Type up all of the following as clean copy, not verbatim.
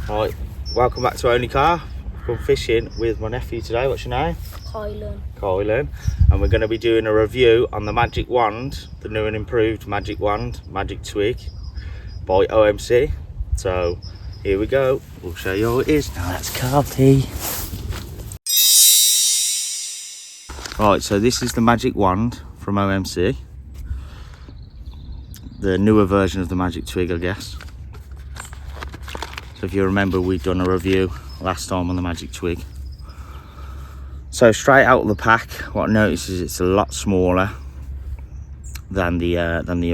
Right, welcome back to Only Car. Gone fishing with my nephew today. What's your name? Kylan. And we're going to be doing a review on the Magic Wand, the new and improved Magic Wand, Magic Twig by OMC. So here we go. We'll show you how it is. Now that's Carpy. Right, so this is the Magic Wand from OMC. The newer version of the Magic Twig, I guess. So if you remember, we'd done a review last time on the Magic Twig. So straight out of the pack, what I noticed is it's a lot smaller than the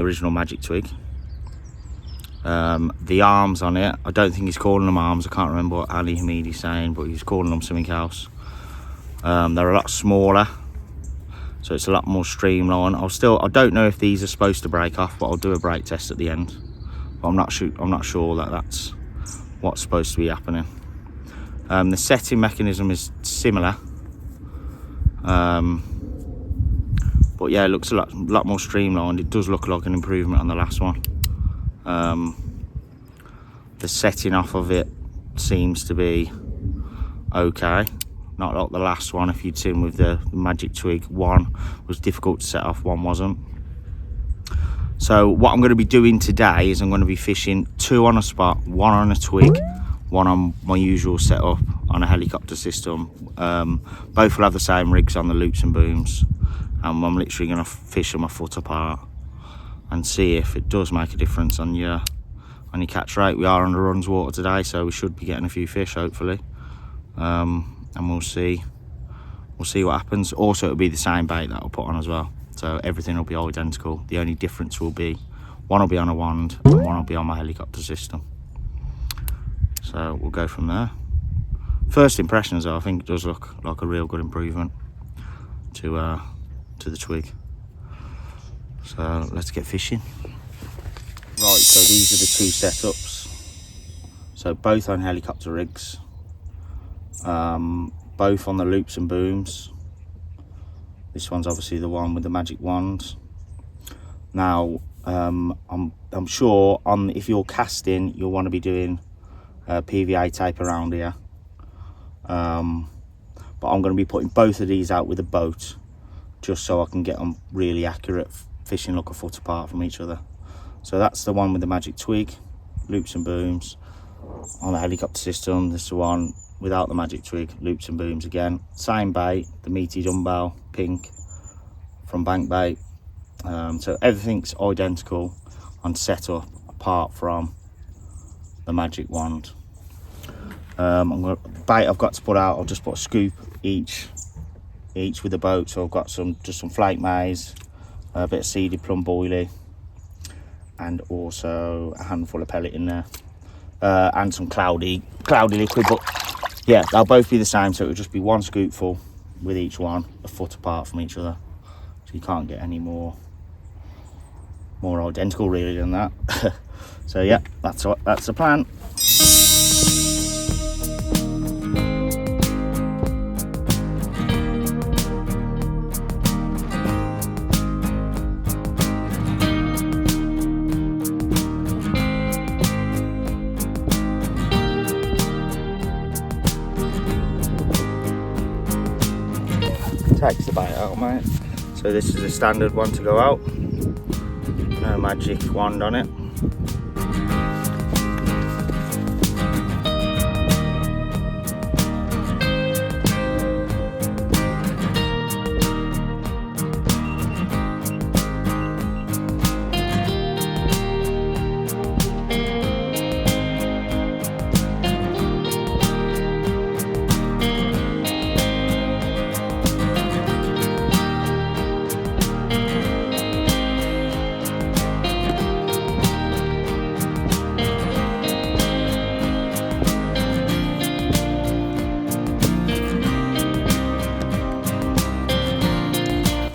original Magic Twig. The arms on it, I don't think he's calling them arms. I can't remember what Ali Hamidi's saying, but he's calling them something else. They're a lot smaller, so it's a lot more streamlined. I don't know if these are supposed to break off, but I'll do a break test at the end. But I'm not sure that that's what's supposed to be happening. The setting mechanism is similar, but yeah, it looks a lot more streamlined. It does look like an improvement on the last one. The setting off of it seems to be okay, not like the last one. If you'd seen with the Magic Twig, one was difficult to set off, one wasn't. So what I'm going to be doing today is I'm going to be fishing 2 on a spot, 1 on a twig, 1 on my usual setup on a helicopter system. Both will have the same rigs on the loops and booms, and I'm literally going to fish them a foot apart and see if it does make a difference on your catch rate. We are on the runs water today, so we should be getting a few fish hopefully, and we'll see what happens. Also, it'll be the same bait that I'll put on as well. So everything will be identical. The only difference will be one will be on a wand and one will be on my helicopter system. So we'll go from there. First impressions, though, I think it does look like a real good improvement to the twig. So let's get fishing. Right, so these are the 2 setups. So both on helicopter rigs, both on the loops and booms. This one's obviously the one with the Magic Wand. Now, I'm sure if you're casting, you'll want to be doing PVA tape around here. But I'm going to be putting both of these out with a boat, just so I can get them really accurate, fishing like a foot apart from each other. So that's the one with the Magic Twig, loops and booms. On the helicopter system, this is the one without the Magic Twig, loops and booms again. Same bait, the meaty dumbbell, pink, from Bank Bait. So everything's identical on setup apart from the Magic Wand. The bait I've got to put out, I'll just put a scoop each with the boat. So I've got just some flake maize, a bit of seeded plum boilie, and also a handful of pellet in there, and some cloudy liquid. But yeah, they'll both be the same, so it'll just be 1 scoopful with each one, a foot apart from each other. So you can't get any more identical really than that. So yeah, that's the plan. Takes the bait out, mate. So this is a standard one to go out. No Magic Wand on it.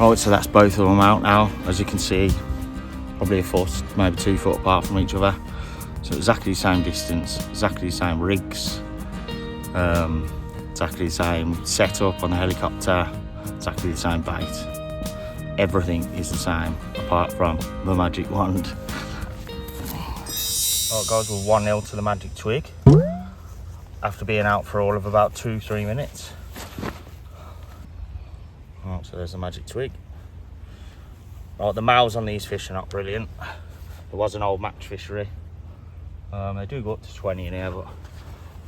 Right, so that's both of them out now. As you can see, probably a foot, maybe 2 foot apart from each other. So exactly the same distance, exactly the same rigs, exactly the same setup on the helicopter, exactly the same bait. Everything is the same apart from the Magic Wand. Alright guys, we're 1-0 to the Magic Twig. after being out for all of about 2-3 minutes. Oh, so there's the magic twig. Right, the mouths on these fish are not brilliant. There was an old match fishery. They do go up to 20 in here, but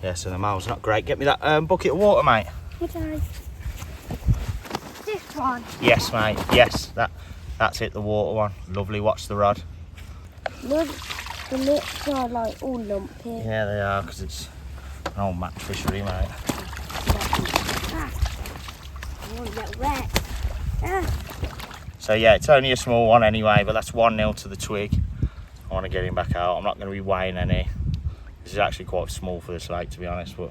yeah, so the mouth's not great. Get me that bucket of water, mate. Okay. This one? Yes, mate, yes, that's it, the water one. Lovely, watch the rod. Look, the lips are like all lumpy. Yeah, they are, because it's an old match fishery, mate. Ah, I want to get wet. Ah. So yeah, it's only a small one anyway, but that's 1-0 to the twig. I want to get him back out. I'm not going to be weighing any. This is actually quite small for this lake, to be honest, but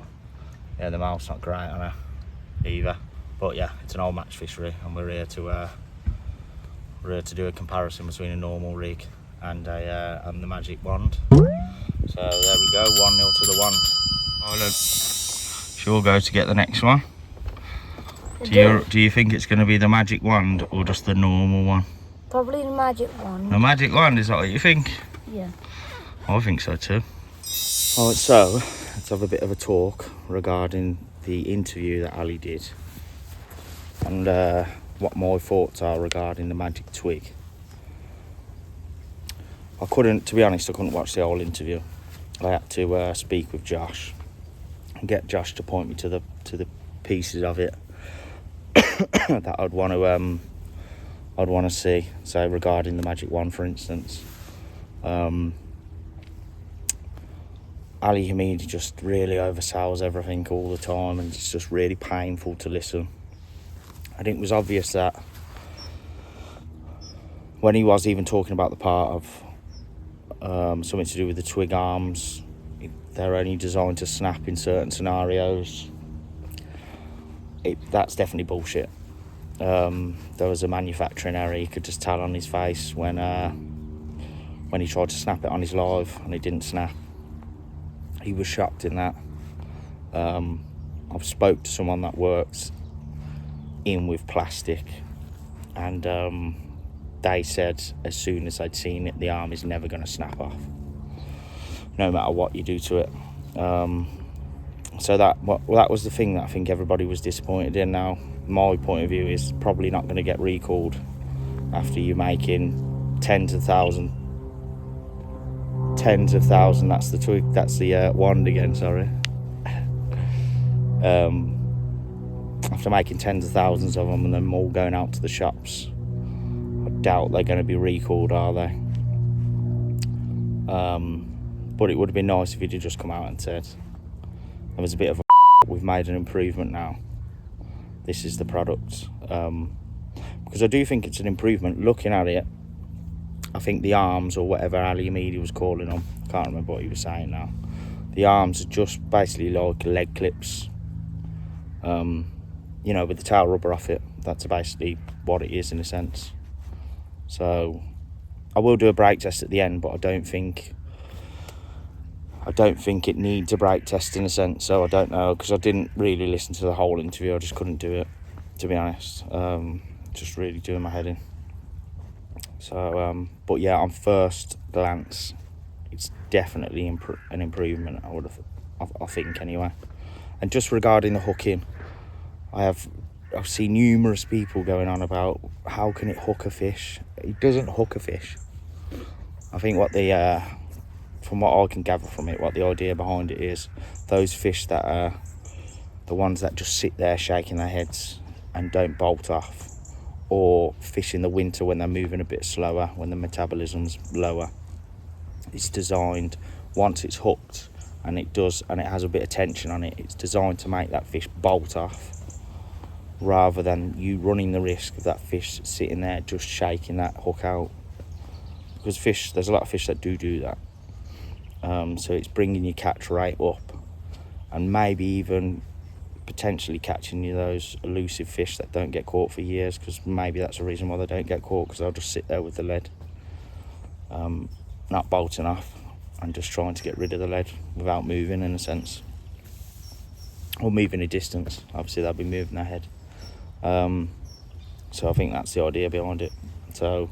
yeah, the mouth's not great on her either. But yeah, it's an old match fishery, and we're here to do a comparison between a normal rig and the magic wand. So there we go, 1-0 to the wand. Oh look, she'll go to get the next one. Do you think it's going to be the magic wand or just the normal one? Probably the magic wand. The magic wand, is that what you think? Yeah. I think so too. Alright, so let's have a bit of a talk regarding the interview that Ali did and what my thoughts are regarding the magic twig. To be honest, I couldn't watch the whole interview. I had to speak with Josh and get Josh to point me to the pieces of it that I'd want to see. So regarding the magic wand, for instance, Ali Hamidi just really oversells everything all the time, and it's just really painful to listen. I think it was obvious that when he was even talking about the part of something to do with the twig arms, they're only designed to snap in certain scenarios. That's definitely bullshit. There was a manufacturing error. You could just tell on his face when he tried to snap it on his live and it didn't snap. He was shocked in that. I've spoke to someone that works in with plastic, and they said as soon as they'd seen it, the arm is never going to snap off, no matter what you do to it. So that was the thing that I think everybody was disappointed in. Now, my point of view is probably not going to get recalled after you're making tens of thousands. That's the twig. That's the wand again. Sorry. After making tens of thousands of them and them all going out to the shops, I doubt they're going to be recalled, are they? But it would have been nice if he'd have just come out and said, there was a bit of we've made an improvement now. This is the product. Because I do think it's an improvement. Looking at it, I think the arms, or whatever Ali Hamidi was calling them, I can't remember what he was saying now. The arms are just basically like leg clips. You know, with the tail rubber off it. That's basically what it is in a sense. So I will do a brake test at the end, but I don't think it needs a brake test in a sense. So I don't know, because I didn't really listen to the whole interview. I just couldn't do it, to be honest. Just really doing my head in. So but yeah, on first glance, it's definitely an improvement. I think anyway. And just regarding the hooking, I've seen numerous people going on about how can it hook a fish. It doesn't hook a fish. I think from what I can gather from it, what the idea behind it is, those fish that are the ones that just sit there shaking their heads and don't bolt off, or fish in the winter when they're moving a bit slower, when the metabolism's lower, it's designed, once it's hooked and it has a bit of tension on it, it's designed to make that fish bolt off, rather than you running the risk of that fish sitting there just shaking that hook out. Because there's a lot of fish that do that. So it's bringing your catch rate up, and maybe even potentially catching you those elusive fish that don't get caught for years, because maybe that's the reason why they don't get caught, because they'll just sit there with the lead, not bolting off and just trying to get rid of the lead without moving, in a sense, or moving a distance. Obviously they'll be moving their head. So I think that's the idea behind it. So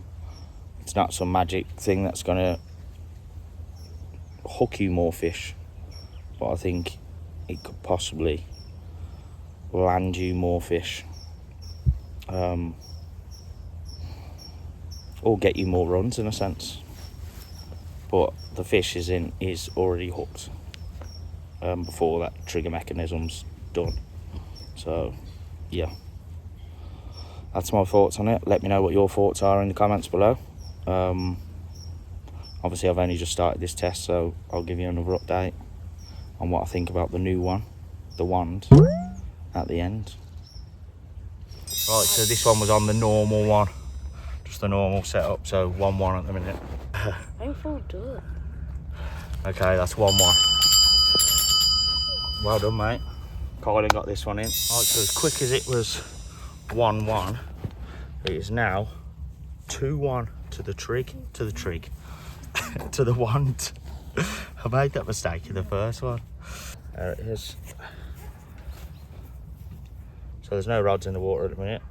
it's not some magic thing that's going to hook you more fish, but I think it could possibly land you more fish, or get you more runs in a sense. But the fish is already hooked before that trigger mechanism's done. So yeah, that's my thoughts on it. Let me know what your thoughts are in the comments below. Obviously I've only just started this test, so I'll give you another update on what I think about the new one, the wand, at the end. Right, so this one was on the normal one, just the normal setup, so 1-1 at the minute. I feel good. Okay, that's 1-1. Well done, mate. Colin got this one in. Right, so as quick as it was 1-1, it is now 2-1 to the trig, to the wand. I made that mistake in the first one. There it is. So there's no rods in the water at the minute.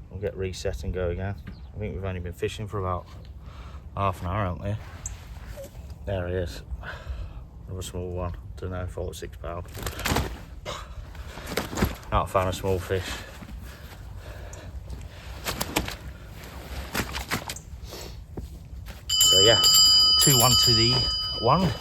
We'll get reset and go again. I think we've only been fishing for about half an hour, haven't we? There he is. Another small one. Don't know, 4 or 6 pound. Not a fan of small fish. So yeah, 2-1 to the wand.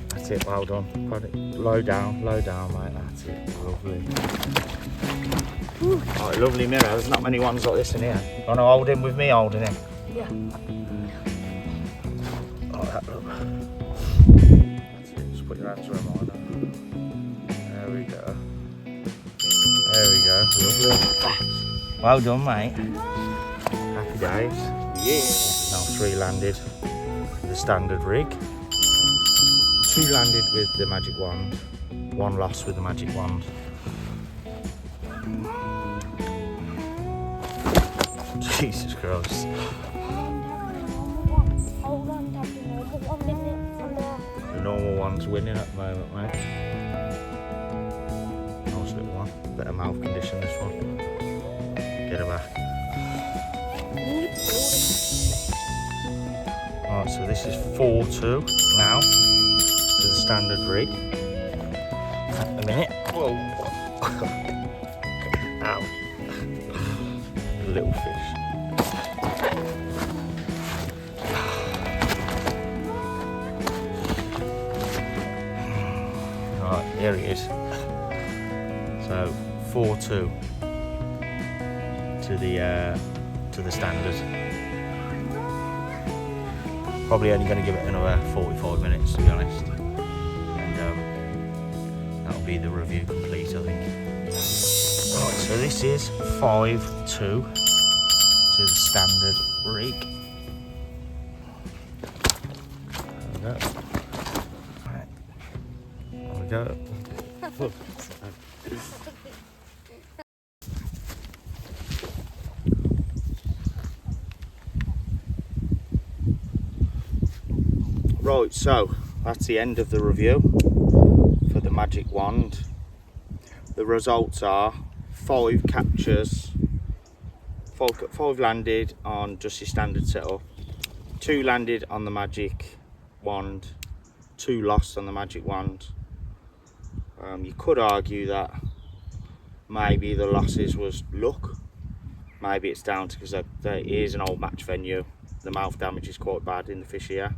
That's it, well done. Got it. Low down, mate. That's it. Lovely. Oh, lovely mirror. There's not many ones like this in here. You want to hold him with me holding him? Yeah. Oh, that look. That's it. Just put your hands around mine. There we go. There we go. Lovely. Well done, mate. Happy days. Yeah. Now 3 landed with the standard rig. 2 landed with the magic wand, 1 lost with the magic wand. Jesus Christ. Hold on, Dad, the normal one, isn't it? The normal one's winning at the moment, mate. Nice little one. Better mouth condition, this one. Get her back. Alright, so this is 4-2 now. To the standard rig at the minute. Whoa. Ow. Little fish. Right, here he is. So 4-2 to the standard. Probably only going to give it another 45 minutes, to be honest. That'll be the review complete, I think. Right, so this is 5-2 to the standard rig. There we go. Right. There we go. Right, so that's the end of the review for the magic wand. The results are 5 captures, 5 landed on just your standard setup, 2 landed on the magic wand, 2 lost on the magic wand. You could argue that maybe the losses was luck. Maybe it's down to because there is an old match venue. The mouth damage is quite bad in the fish here.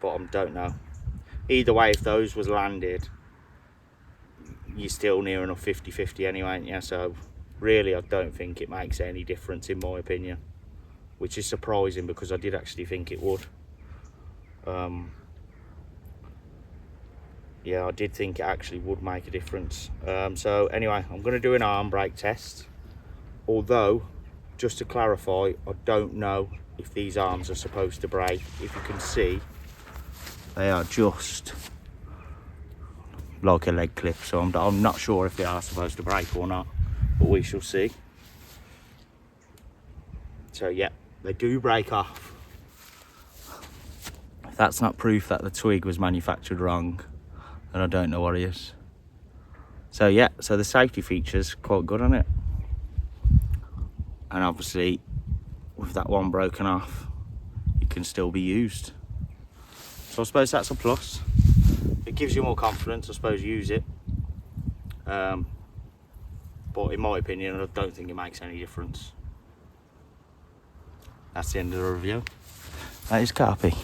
But I don't know. Either way, if those was landed, you're still near enough 50-50 anyway, ain't you? So really, I don't think it makes any difference in my opinion, which is surprising because I did actually think it would. Yeah, I did think it actually would make a difference. So anyway, I'm going to do an arm brake test. Although, just to clarify, I don't know if these arms are supposed to brake. If you can see, They are just like a leg clip, so I'm not sure if they are supposed to break or not, but we shall see. So yeah, they do break off. If that's not proof that the twig was manufactured wrong, then I don't know what is. So yeah, so the safety features quite good on it, and obviously with that one broken off, it can still be used. So I suppose that's a plus. It gives you more confidence, I suppose, use it. But in my opinion, I don't think it makes any difference. That's the end of the review. That is Carpy.